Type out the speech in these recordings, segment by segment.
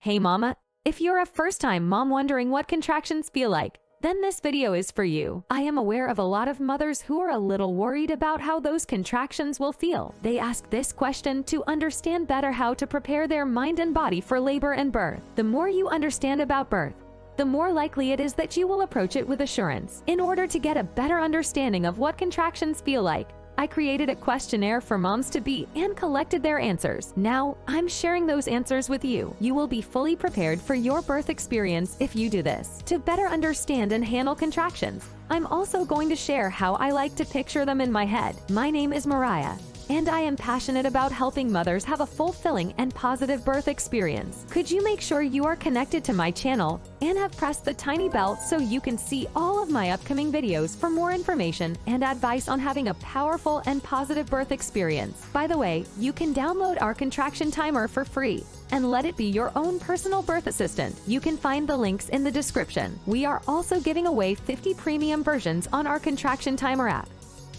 Hey mama, if you're a first-time mom wondering what contractions feel like, then this video is for you. I am aware of a lot of mothers who are a little worried about how those contractions will feel. They ask this question to understand better how to prepare their mind and body for labor and birth. The more you understand about birth, the more likely it is that you will approach it with assurance. In order to get a better understanding of what contractions feel like, I created a questionnaire for moms-to-be and collected their answers. Now, I'm sharing those answers with you. You will be fully prepared for your birth experience if you do this. To better understand and handle contractions, I'm also going to share how I like to picture them in my head. My name is Mariah, and I am passionate about helping mothers have a fulfilling and positive birth experience. Could you make sure you are connected to my channel and have pressed the tiny bell so you can see all of my upcoming videos for more information and advice on having a powerful and positive birth experience? By the way, you can download our contraction timer for free and let it be your own personal birth assistant. You can find the links in the description. We are also giving away 50 premium versions on our contraction timer app.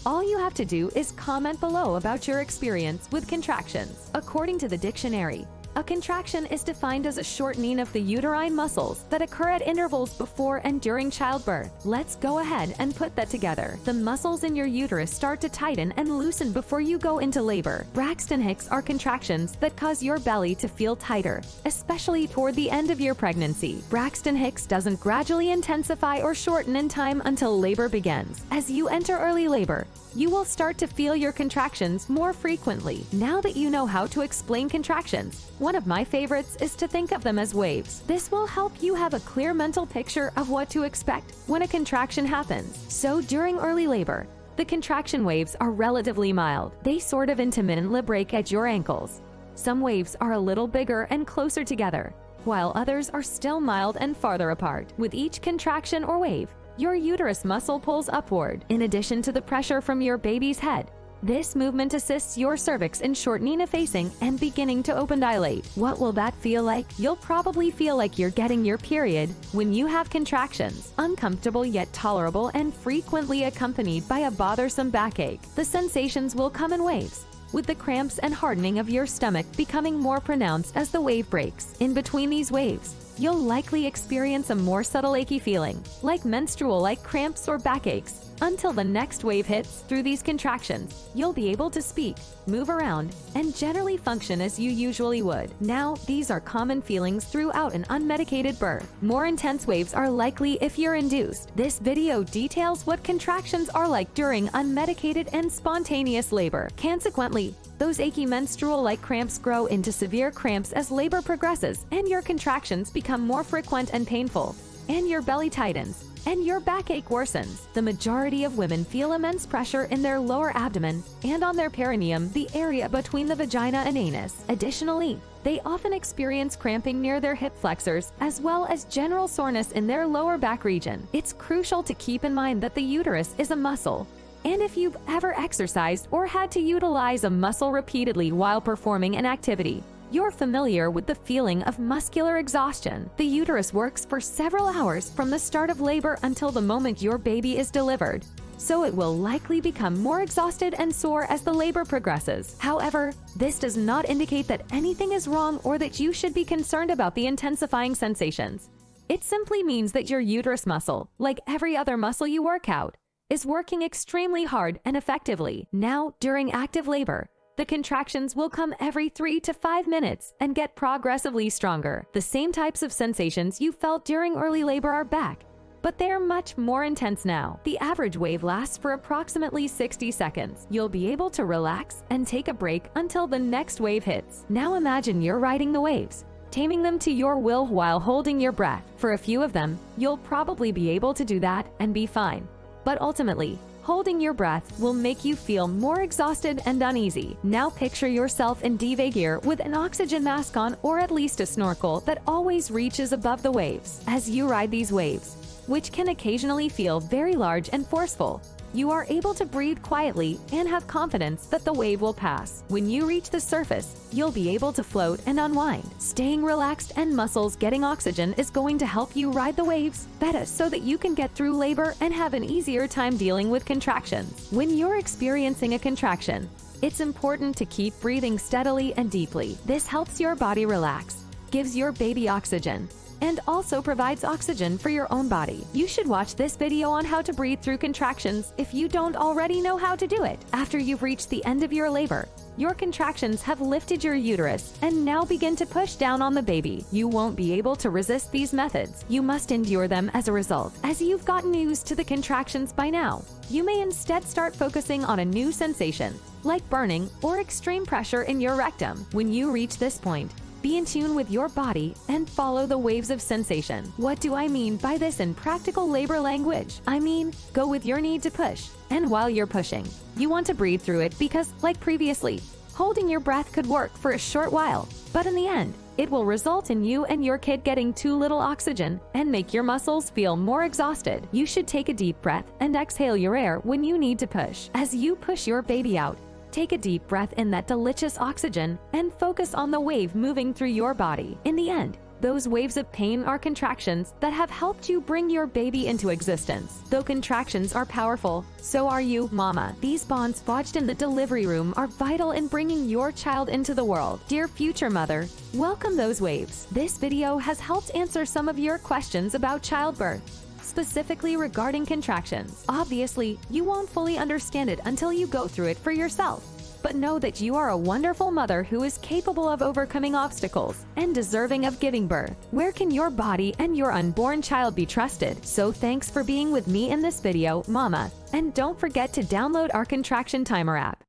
All you have to do is comment below about your experience with contractions. According to the dictionary, a contraction is defined as a shortening of the uterine muscles that occur at intervals before and during childbirth. Let's go ahead and put that together. The muscles in your uterus start to tighten and loosen before you go into labor. Braxton Hicks are contractions that cause your belly to feel tighter, especially toward the end of your pregnancy. Braxton Hicks doesn't gradually intensify or shorten in time until labor begins. As you enter early labor, you will start to feel your contractions more frequently. Now that you know how to explain contractions, one of my favorites is to think of them as waves. This will help you have a clear mental picture of what to expect when a contraction happens. So during early labor, the contraction waves are relatively mild. They sort of intermittently break at your ankles. Some waves are a little bigger and closer together, while others are still mild and farther apart. With each contraction or wave, your uterus muscle pulls upward. In addition to the pressure from your baby's head, this movement assists your cervix in shortening, effacing, and beginning to open dilate. What will that feel like? You'll probably feel like you're getting your period when you have contractions. Uncomfortable yet tolerable and frequently accompanied by a bothersome backache. The sensations will come in waves, with the cramps and hardening of your stomach becoming more pronounced as the wave breaks. In between these waves, you'll likely experience a more subtle achy feeling, like menstrual-like cramps or backaches, until the next wave hits. Through these contractions, you'll be able to speak, move around, and generally function as you usually would. Now, these are common feelings throughout an unmedicated birth. More intense waves are likely if you're induced. This video details what contractions are like during unmedicated and spontaneous labor. Consequently, those achy menstrual-like cramps grow into severe cramps as labor progresses, and your contractions become more frequent and painful, and your belly tightens, and your backache worsens. The majority of women feel immense pressure in their lower abdomen and on their perineum, the area between the vagina and anus. Additionally, they often experience cramping near their hip flexors, as well as general soreness in their lower back region. It's crucial to keep in mind that the uterus is a muscle, and if you've ever exercised or had to utilize a muscle repeatedly while performing an activity, you're familiar with the feeling of muscular exhaustion. The uterus works for several hours from the start of labor until the moment your baby is delivered, so it will likely become more exhausted and sore as the labor progresses. However, this does not indicate that anything is wrong or that you should be concerned about the intensifying sensations. It simply means that your uterus muscle, like every other muscle you work out, is working extremely hard and effectively. Now, during active labor, the contractions will come every 3 to 5 minutes and get progressively stronger. The same types of sensations you felt during early labor are back, but they're much more intense now. The average wave lasts for approximately 60 seconds. You'll be able to relax and take a break until the next wave hits. Now imagine you're riding the waves, taming them to your will while holding your breath. For a few of them, you'll probably be able to do that and be fine. But ultimately, holding your breath will make you feel more exhausted and uneasy. Now picture yourself in dive gear with an oxygen mask on, or at least a snorkel that always reaches above the waves. As you ride these waves, which can occasionally feel very large and forceful, you are able to breathe quietly and have confidence that the wave will pass. When you reach the surface, you'll be able to float and unwind. Staying relaxed and muscles getting oxygen is going to help you ride the waves better so that you can get through labor and have an easier time dealing with contractions. When you're experiencing a contraction, it's important to keep breathing steadily and deeply. This helps your body relax gives your baby oxygen, and also provides oxygen for your own body. You should watch this video on how to breathe through contractions if you don't already know how to do it. After you've reached the end of your labor, your contractions have lifted your uterus and now begin to push down on the baby. You won't be able to resist these methods. You must endure them as a result. As you've gotten used to the contractions by now, you may instead start focusing on a new sensation, like burning or extreme pressure in your rectum. When you reach this point, be in tune with your body and follow the waves of sensation. What do I mean by this in practical labor language? I mean, go with your need to push. And while you're pushing, you want to breathe through it because, like previously, holding your breath could work for a short while, but in the end, it will result in you and your kid getting too little oxygen and make your muscles feel more exhausted. You should take a deep breath and exhale your air when you need to push. As you push your baby out, take a deep breath in that delicious oxygen and focus on the wave moving through your body. In the end, those waves of pain are contractions that have helped you bring your baby into existence. Though contractions are powerful, so are you, mama. These bonds forged in the delivery room are vital in bringing your child into the world. Dear future mother, welcome those waves. This video has helped answer some of your questions about childbirth, specifically regarding contractions. Obviously, you won't fully understand it until you go through it for yourself. But know that you are a wonderful mother who is capable of overcoming obstacles and deserving of giving birth. Where can your body and your unborn child be trusted? So thanks for being with me in this video, mama. And don't forget to download our contraction timer app.